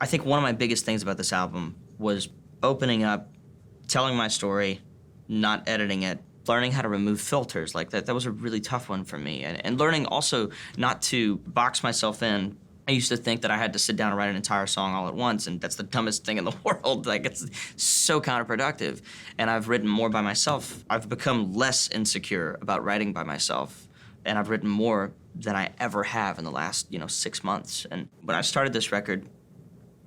I think one of my biggest things about this album was opening up, telling my story, not editing it, learning how to remove filters like that. That was a really tough one for me. And learning also not to box myself in. I used to think that I had to sit down and write an entire song all at once, and that's the dumbest thing in the world. Like, it's so counterproductive. And I've written more by myself. I've become less insecure about writing by myself, and I've written more than I ever have in the last, 6 months. And when I started this record,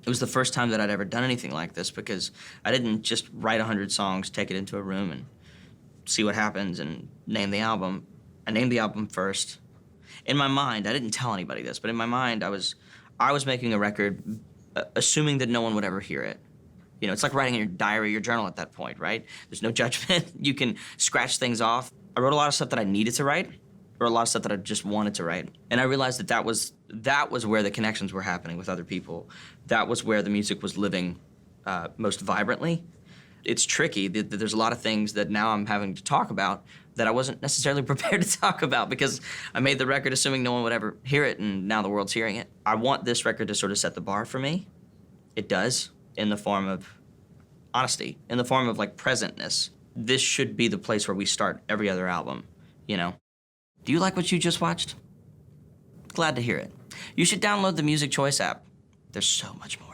it was the first time that I'd ever done anything like this, because I didn't just write 100 songs, take it into a room, and see what happens and name the album. I named the album first. In my mind, I didn't tell anybody this, but in my mind, I was making a record assuming that no one would ever hear it. It's like writing in your diary, your journal at that point, right? There's no judgment. You can scratch things off. I wrote a lot of stuff that I needed to write, or a lot of stuff that I just wanted to write. And I realized that was where the connections were happening with other people. That was where the music was living most vibrantly. It's tricky. There's a lot of things that now I'm having to talk about that I wasn't necessarily prepared to talk about, because I made the record assuming no one would ever hear it, and now the world's hearing it. I want this record to sort of set the bar for me. It does, in the form of honesty, in the form of presentness. This should be the place where we start every other album, Do you like what you just watched? Glad to hear it. You should download the Music Choice app. There's so much more.